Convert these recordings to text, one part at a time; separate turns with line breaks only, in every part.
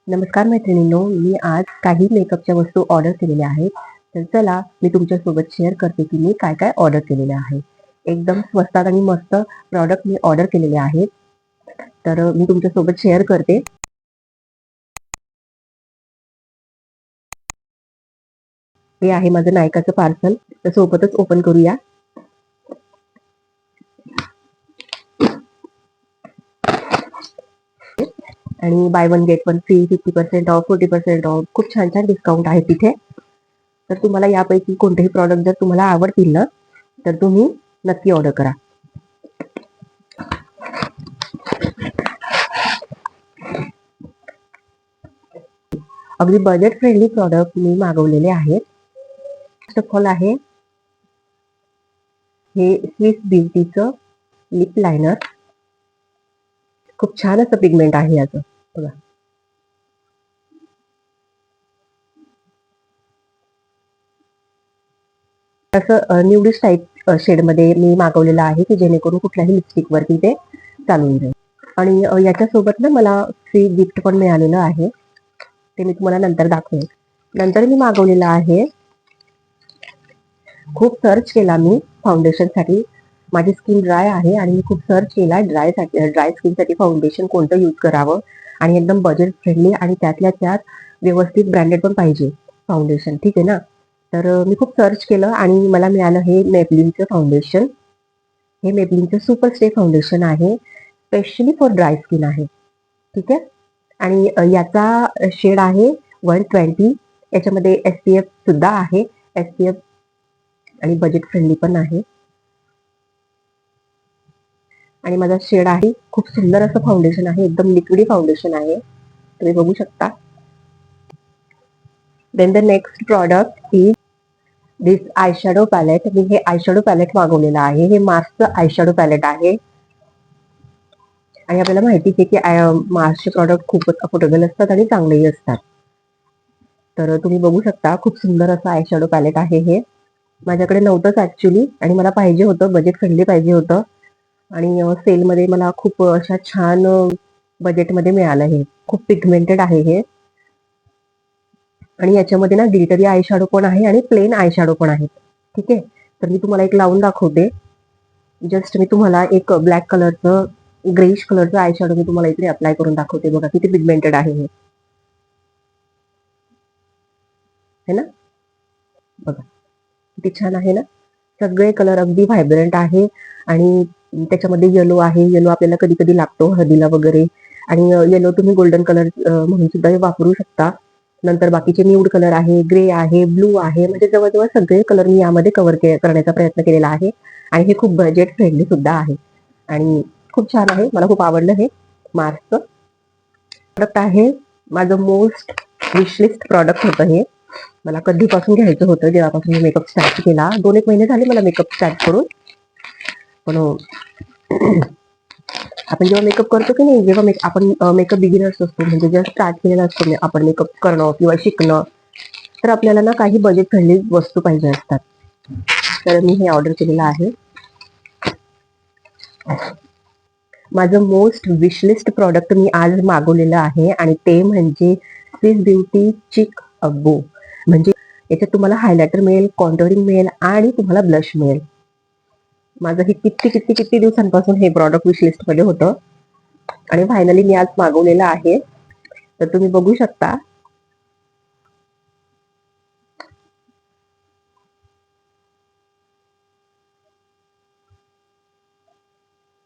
नमस्कार मैत्रिणींनो, मी आज काही मेकअपच्या वस्तू ऑर्डर केलेल्या आहेत. तर चला मी तुमच्यासोबत शेअर करते की मी काय काय ऑर्डर केलेले आहे. एकदम स्वस्तात आणि मस्त प्रॉडक्ट मी ऑर्डर केलेले आहेत. तर मी तुमच्यासोबत शेअर करते. हे आहे माझं नायकाचं पार्सल. तर सोबतच ओपन करूया. आणि by one get one free, 50% of, 40% of, खूप छान छान डिस्काउंट आहे तिथे. तर तुम्हाला यापैकी कोणतेही प्रॉडक्ट जर तुम्हाला आवडतील ना, तर तुम्ही नक्की ऑर्डर करा. अगदी बजेट फ्रेंडली प्रॉडक्ट मी मागवलेले आहेत. फर्स्ट ऑफ ऑल आहे हे स्विस ब्युटीचं लिप लायनर. खूप छान असं पिगमेंट आहे याचं, बघा. असं न्यूडिश टाईप शेडमध्ये मी मागवलेलं आहे की जेणेकरून कुठल्याही लिपस्टिक वरती ते चालून जाईल. आणि याच्यासोबत ना मला फ्री गिफ्ट पण मिळालेलं आहे, ते मी तुम्हाला नंतर दाखवेन. नंतर मी मागवलेलं आहे, खूप सर्च केला मी फाउंडेशनसाठी. माझी स्किन ड्राय आहे आणि मी खूप सर्च केला ड्राय स्किनसाठी फाउंडेशन कोणतं यूज करावं आणि एकदम बजेट फ्रेंडली आणि त्यातल्या त्यात व्यवस्थित ब्रँडेड पण पाहिजे फाउंडेशन, ठीक आहे ना. तर मी खूप सर्च केलं आणि मला मिळालं हे मेबलिनचं फाउंडेशन. हे मेबलिनचं सुपर स्टे फाउंडेशन आहे, स्पेशली फॉर ड्राय स्किन आहे, ठीक आहे. आणि याचा शेड आहे 120. याच्यामध्ये SPF सुद्धा आहे, SPF, आणि बजेट फ्रेंडली पण आहे. आणि माझा शेड आहे, खूप सुंदर असं फाउंडेशन आहे, एकदम लिक्विडी फाउंडेशन आहे, तुम्ही बघू शकता. Then the next product is this eyeshadow palette. मी हे आयशॅडो पॅलेट मागवलेलं आहे. हे मार्सचं आयशॅडो पॅलेट आहे. आणि आपल्याला माहितीच आहे की मार्सचे प्रॉडक्ट खूपच अफोर्डेबल असतात आणि चांगलेही असतात. तर तुम्ही बघू शकता, खूप सुंदर असं आयशॅडो पॅलेट आहे हे. माझ्याकडे नव्हतंच ऍक्च्युली, आणि मला पाहिजे होतं, बजेट फ्रेंडली पाहिजे होतं. आणि सेलमध्ये मला खूप अशा छान बजेटमध्ये मिळालं. हे खूप पिगमेंटेड आहे हे. आणि याच्यामध्ये ना ग्लिटरी आय शॅडो पण आहे आणि प्लेन आय शॅडो पण आहे, ठीक आहे. तर मी तुम्हाला एक लावून दाखवते. जस्ट मी तुम्हाला एक ब्लॅक कलरचं, ग्रेइश कलरचं आय शॅडो मी तुम्हाला इकडे अप्लाय करून दाखवते. बघा किती पिगमेंटेड आहे हे, है ना. बघा किती छान आहे ना. सगळे कलर अगदी व्हायब्रंट आहे. आणि त्याच्यामध्ये येलो आहे. येलो आपल्याला कधी कधी लागतो हळदीला वगैरे. आणि येलो तुम्ही गोल्डन कलर म्हणून सुद्धा वापरू शकता. नंतर बाकीचे न्यूड कलर आहे, ग्रे आहे, ब्लू आहे, म्हणजे जवळजवळ सगळे कलर मी यामध्ये कव्हर करण्याचा प्रयत्न केलेला आहे. आणि हे खूप बजेट फ्रेंडली सुद्धा आहे आणि खूप छान आहे. मला खूप आवडलं हे मार्सचं प्रॉडक्ट आहे. माझं मोस्ट विशलिस्ट प्रॉडक्ट होतं हे. मला कधीपासून घ्यायचं होतं, जेव्हापासून मी मेकअप स्टार्ट केला. 2-1 महिने झाले मला मेकअप स्टार्ट करून. पण आपण जेव्हा मेकअप करतो की नाही, जेव्हा आपण मेकअप बिगिनर्स असतो, म्हणजे जेव्हा स्टार्ट केलेला असतो आपण मेकअप करणं किंवा शिकणं, तर आपल्याला ना काही बजेट फ्रेंडली वस्तू पाहिजे असतात. तर मी हे ऑर्डर केलेलं आहे. माझं मोस्ट विशलिस्ट प्रॉडक्ट मी आज मागवलेलं आहे आणि ते म्हणजे स्विस ब्युटी चिक अगो. म्हणजे याच्यात तुम्हाला हायलायटर मिळेल, कॉन्टोरिंग मिळेल आणि तुम्हाला ब्लश मिळेल. माझं हे किती किती किती दिवसांपासून हे प्रॉडक्ट विशलिस्ट मध्ये होतं आणि फायनली मी आज मागवलेलं आहे. तर तुम्ही बघू शकता,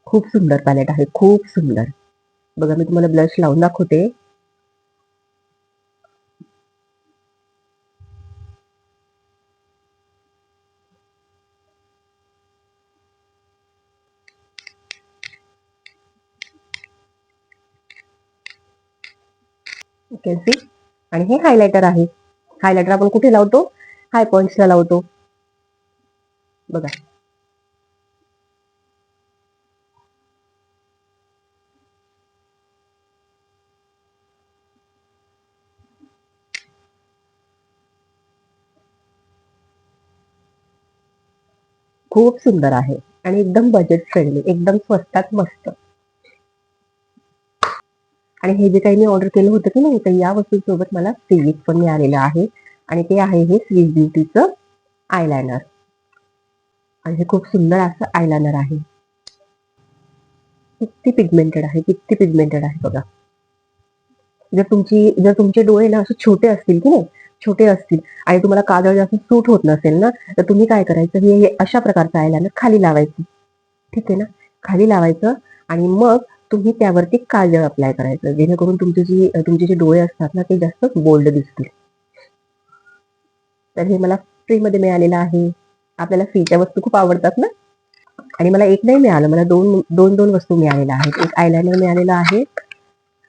खूप सुंदर पॅलेट आहे, खूप सुंदर. बघा मी तुम्हाला ब्लश लावून दाखवते. Can see. आणि हे हायलायटर आहे. हायलायटर आपण कुठे लावतो? हाय पॉइंट्सला लावतो, बघा. खूप सुंदर आहे आणि एकदम बजेट फ्रेंडली, एकदम स्वस्तात मस्त. आणि हे जे काही मी ऑर्डर केलं होतं की नाही, तर या वस्तूंसोबत मला फ्री गिफ्ट पण मिळालेलं आहे. आणि ते आहे हे स्विस ब्युटीचं आयलायनर. आणि हे खूप सुंदर असं आयलायनर आहे. किती पिगमेंटेड आहे बघा. जर तुमचे डोळे ना असे छोटे असतील की नाही, छोटे असतील आणि तुम्हाला काजळ जास्त सूट होत नसेल ना, तर तुम्ही काय करायचं, हे अशा प्रकारचं आयलायनर खाली लावायचं. ठीक आहे ना, खाली लावायचं आणि मग तुम्ही त्यावरती काजळ अप्लाय करायचं, जेणेकरून तुमचे जे डोळे असतात ना, ते जास्त बोल्ड दिसतील. तर हे मला फ्रीमध्ये मिळालेलं आहे. आपल्याला फ्रीच्या वस्तू खूप आवडतात ना. आणि मला एक नाही मिळालं, मला दोन दोन दोन वस्तू मिळालेल्या आहेत. एक आयलायनर मिळालेलं आहे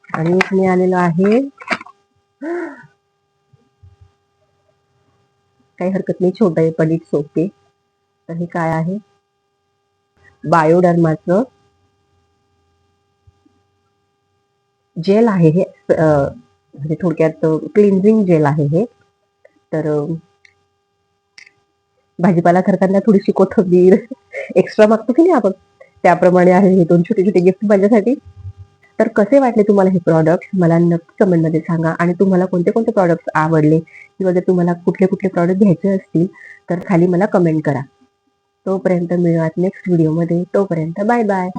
आणि एक मिळालेलं आहे, काही हरकत नाही, छोटं आहे पण इट्स ओके. तर हे काय आहे, बायोडर्माचं जेल आहे हे. म्हणजे थोडक्यात क्लिन्झिंग जेल आहे हे. तर भाजीपाला करताना थोडीशी कोथिंबीर एक्स्ट्रा मागतो की नाही आपण, त्याप्रमाणे आहे हे 2 छोटे-छोटे गिफ्ट माझ्यासाठी. तर कसे वाटले तुम्हाला हे प्रॉडक्ट मला नक्की कमेंटमध्ये सांगा. आणि तुम्हाला कोणते कोणते प्रॉडक्ट्स आवडले किंवा जर तुम्हाला कुठले कुठले प्रॉडक्ट घ्यायचे असतील तर खाली मला कमेंट करा. तोपर्यंत मिळूयात नेक्स्ट व्हिडिओमध्ये. तोपर्यंत बाय बाय.